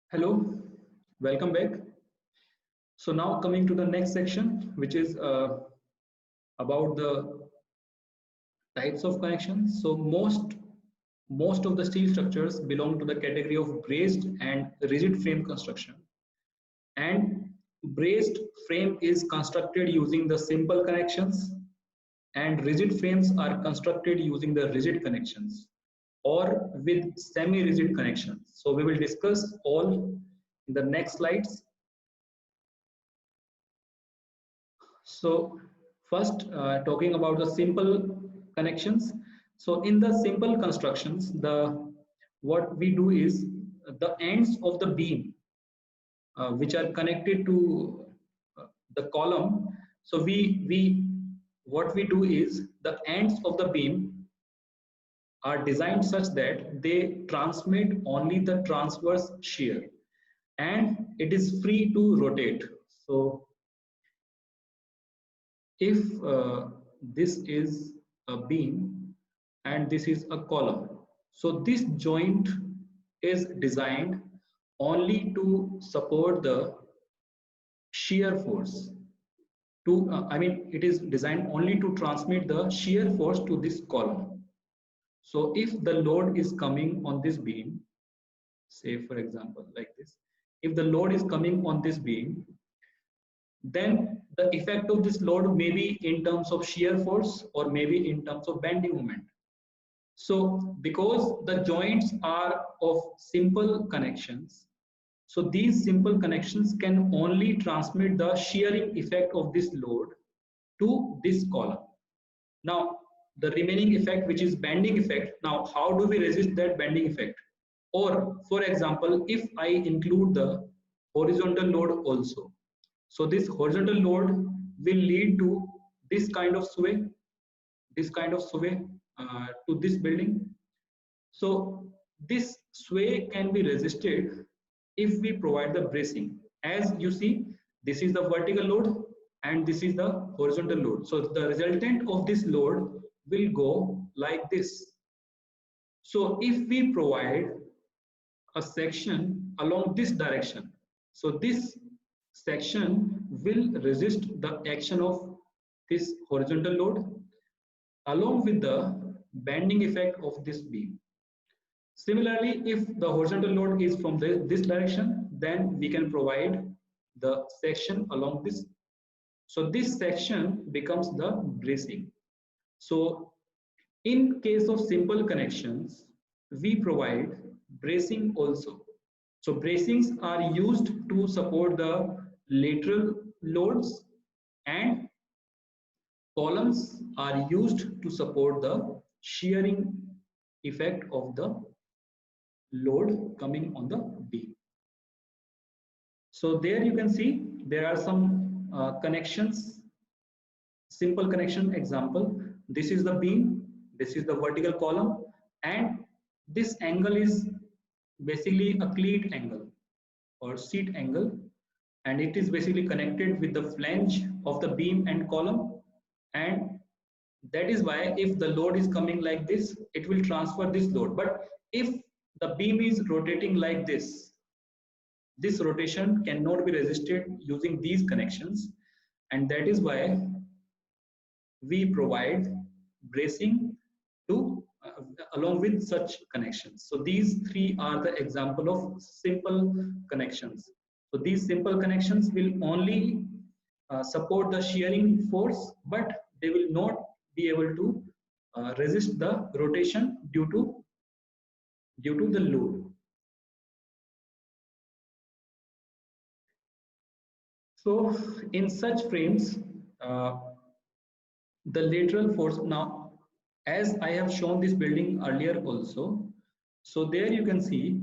Hello, welcome back. So now coming to the next section, which is about the types of connections. So most of the steel structures belong to the category of braced and rigid frame construction. And braced frame is constructed using the simple connections, and rigid frames are constructed using the rigid connections or with semi-rigid connections. So we will discuss all in the next slides. So first, talking about the simple connections. So in the simple constructions, what we do is the ends of the beam, which are connected to the column. So we what we do is the ends of the beam are designed such that they transmit only the transverse shear, and it is free to rotate. So if this is a beam and this is a column, so this joint is designed only to support the shear force to it is designed only to transmit the shear force to this column. So if the load is coming on this beam, say for example like this, if the load is coming on this beam, then the effect of this load may be in terms of shear force or maybe in terms of bending moment. So because the joints are of simple connections, so these simple connections can only transmit the shearing effect of this load to this column. Now the remaining effect, which is bending effect, now how do we resist that bending effect? Or for example, if I include the horizontal load also, so this horizontal load will lead to this kind of sway, to this building. So this sway can be resisted if we provide the bracing. As you see, this is the vertical load and this is the horizontal load. So the resultant of this load will go like this. So if we provide a section along this direction, so this section will resist the action of this horizontal load along with the bending effect of this beam. Similarly, if the horizontal load is from this direction, then we can provide the section along this. So this section becomes the bracing. So in case of simple connections, we provide bracing also. So bracings are used to support the lateral loads, and columns are used to support the shearing effect of the load coming on the beam. So there you can see there are some connections, simple connection example. This is the beam, this is the vertical column, and this angle is basically a cleat angle or seat angle, and it is basically connected with the flange of the beam and column, and that is why if the load is coming like this, it will transfer this load. But if the beam is rotating like this rotation cannot be resisted using these connections, and that is why we provide bracing to along with such connections. So these three are the example of simple connections. So these simple connections will only support the shearing force, but they will not be able to resist the rotation due to the load. So in such frames, the lateral force, now as I have shown this building earlier also, so there you can see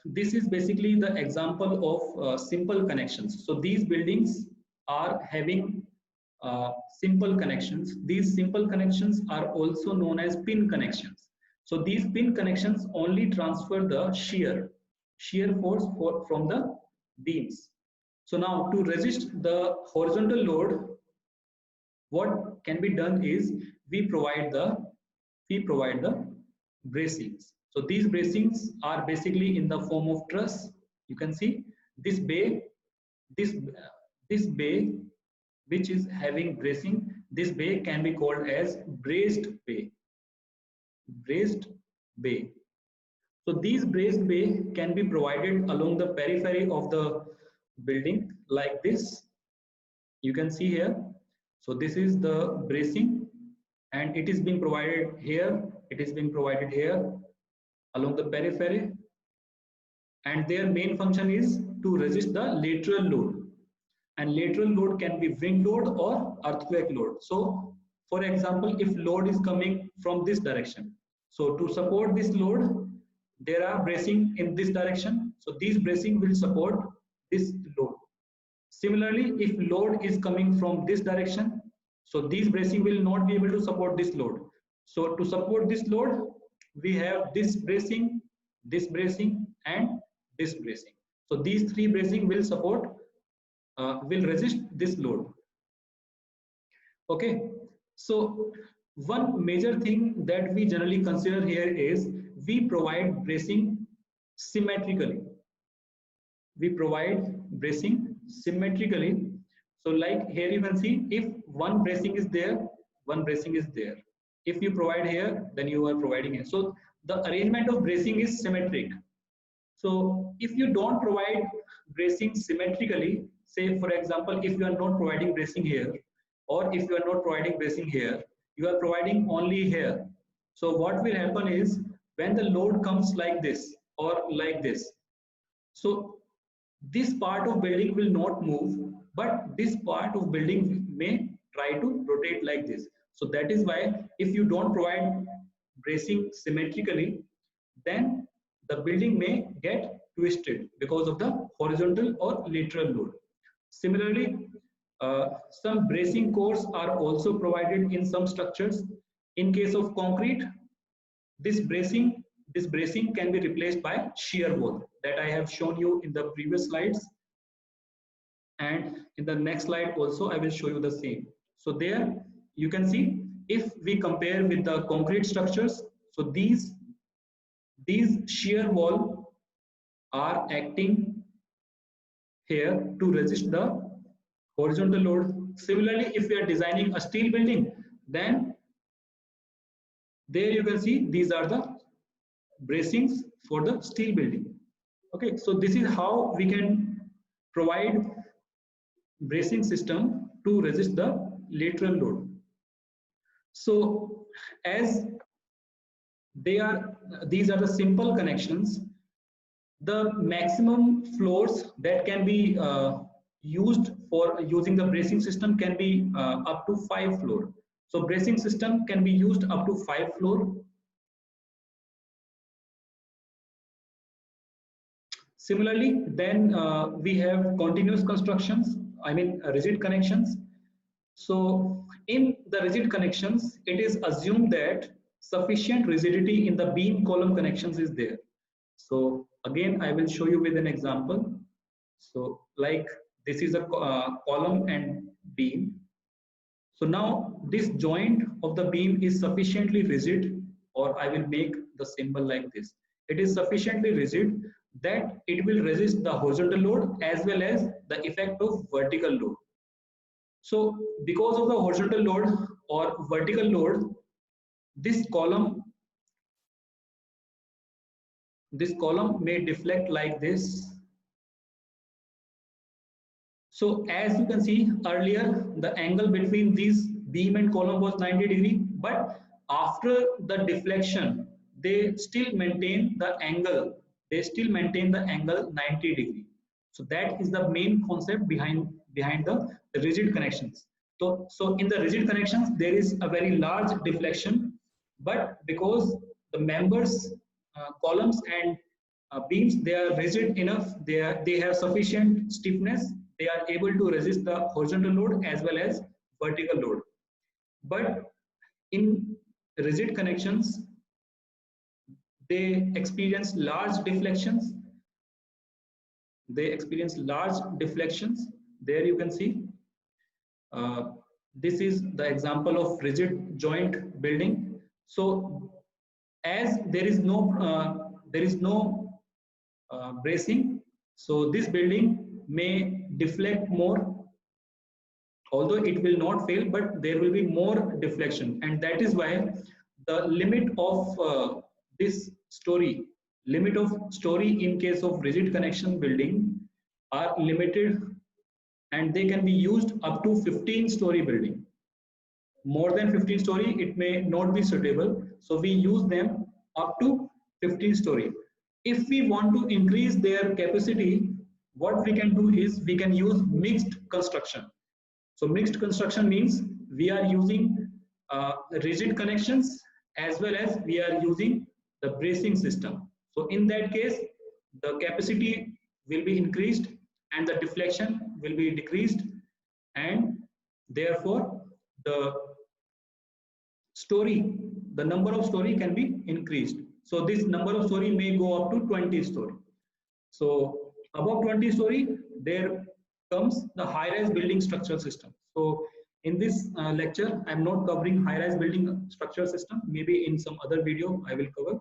this is basically the example of simple connections. So these buildings are having simple connections. These simple connections are also known as pin connections. So these pin connections only transfer the shear force from the beams. So now to resist the horizontal load, what can be done is we provide the bracings. So So these bracings are basically in the form of truss. You can see this bay, this this bay which is having bracing, this bay can be called as braced bay. Braced bay. So these braced bay can be provided along the periphery of the building like this. You can see here. So this is the bracing, and it is being provided here. It is being provided here along the periphery, and their main function is to resist the lateral load. And lateral load can be wind load or earthquake load. So for example, if load is coming from this direction, so to support this load, there are bracing in this direction. So these bracing will support this load. Similarly, if load is coming from this direction, so these bracing will not be able to support this load. So to support this load, we have this bracing, and this bracing. So these three bracing will support, will resist this load. Okay, so one major thing that we generally consider here is we provide bracing symmetrically. We provide bracing symmetrically. So like here you can see, if one bracing is there, one bracing is there. If you provide here, then you are providing here. So the arrangement of bracing is symmetric. So if you don't provide bracing symmetrically, say for example, if you are not providing bracing here, or if you are not providing bracing here, you are providing only here. So what will happen is when the load comes like this or like this, so this part of building will not move, but this part of building may try to rotate like this. So that is why if you don't provide bracing symmetrically, then the building may get twisted because of the horizontal or lateral load. Similarly, some bracing cores are also provided in some structures. In case of concrete, this bracing can be replaced by shear wall that I have shown you in the previous slides, and in the next slide also I will show you the same. So there you can see, if we compare with the concrete structures, so these shear wall are acting here to resist the horizontal load. Similarly, if we are designing a steel building, then there you can see these are the bracings for the steel building. Okay, so this is how we can provide bracing system to resist the lateral load. So as these are the simple connections, the maximum floors that can be used for using the bracing system can be up to 5 floor. So bracing system can be used up to 5 floor. Similarly, then we have continuous constructions, I mean rigid connections. So in the rigid connections, it is assumed that sufficient rigidity in the beam column connections is there. So again, I will show you with an example. So like this is a column and beam. So now this joint of the beam is sufficiently rigid, or I will make the symbol like this. It is sufficiently rigid that it will resist the horizontal load as well as the effect of vertical load. So because of the horizontal load or vertical load, this column may deflect like this. So as you can see earlier, the angle between these beam and column was 90 degree, but after the deflection, they still maintain the angle. They still maintain the angle 90 degree. So that is the main concept behind the rigid connections. So in the rigid connections, there is a very large deflection, but because the members, columns and beams, they are rigid enough, they have sufficient stiffness, they are able to resist the horizontal load as well as vertical load. But in rigid connections, they experience large deflections. There you can see. This is the example of rigid joint building. So as there is no there is no bracing, so this building may deflect more, although it will not fail, but there will be more deflection, and that is why the limit of this story, limit of story in case of rigid connection building are limited, and they can be used up to 15-story building. More than 15-story, it may not be suitable, so we use them up to 15-story. If we want to increase their capacity, what we can do is we can use mixed construction. So mixed construction means we are using rigid connections as well as we are using the bracing system. So in that case, the capacity will be increased and the deflection will be decreased, and therefore the number of story can be increased. So this number of story may go up to 20 story. So above 20 story, there comes the high-rise building structure system. So in this lecture, I'm not covering high-rise building structure system. Maybe in some other video I will cover.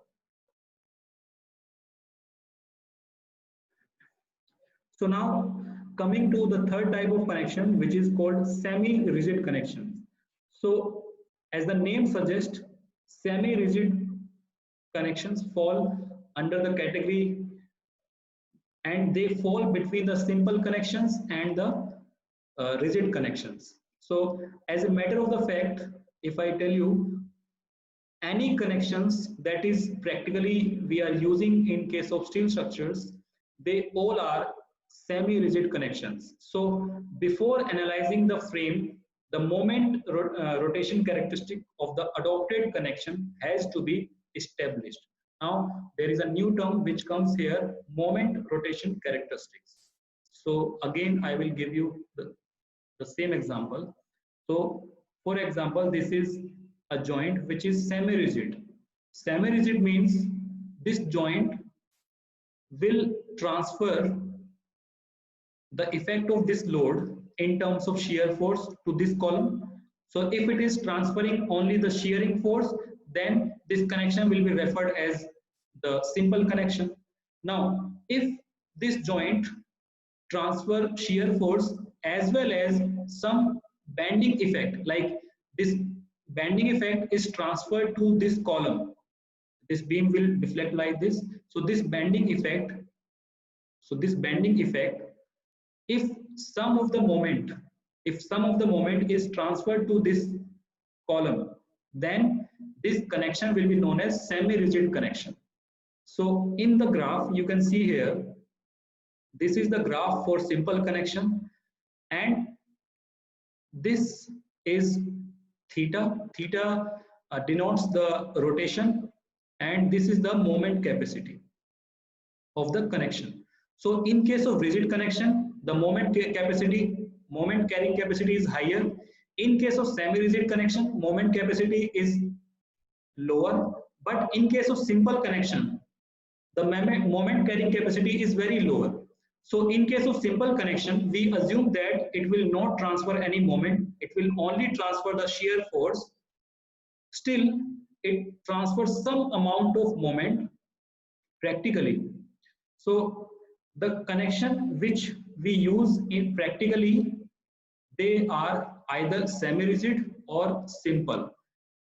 So now coming to the third type of connection, which is called semi-rigid connections. So as the name suggests, semi-rigid connections fall under the category, and they fall between the simple connections and the rigid connections. So as a matter of the fact, if I tell you any connections that is practically we are using in case of steel structures, they all are semi-rigid connections. So before analyzing the frame, the moment rotation characteristic of the adopted connection has to be established. Now there is a new term which comes here, moment rotation characteristics. So again I will give you the same example. So for example, this is a joint which is semi-rigid. Semi-rigid means this joint will transfer the effect of this load in terms of shear force to this column. So if it is transferring only the shearing force, then this connection will be referred as the simple connection. Now if this joint transfer shear force as well as some bending effect, like this bending effect is transferred to this column, this beam will deflect like this. So this bending effect, if some of the moment is transferred to this column, then this connection will be known as semi-rigid connection. So in the graph you can see here, this is the graph for simple connection, and this is theta. Theta denotes the rotation, and this is the moment capacity of the connection. So in case of rigid connection, the moment carrying capacity is higher. In case of semi-rigid connection, moment capacity is lower. But in case of simple connection, the moment carrying capacity is very lower. So in case of simple connection, we assume that it will not transfer any moment, it will only transfer the shear force. Still, it transfers some amount of moment practically. So the connection which we use in practically, they are either semi-rigid or simple.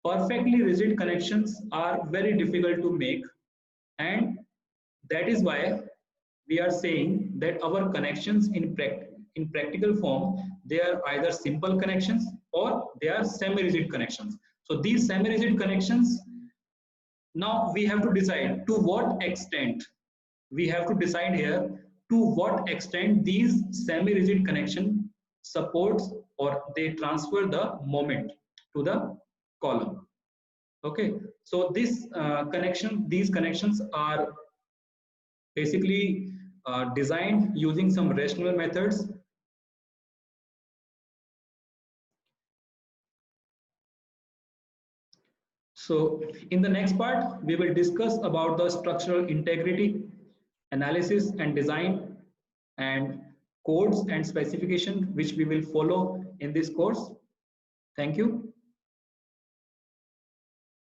Perfectly rigid connections are very difficult to make, and that is why we are saying that our connections in practical form, they are either simple connections or they are semi-rigid connections. So these semi-rigid connections, now we have to decide to what extent, we have to decide here to what extent these semi-rigid connection supports or they transfer the moment to the column. Okay, so these connections are basically designed using some rational methods. So in the next part, we will discuss about the structural integrity, analysis and design, and codes and specification which we will follow in this course. Thank you.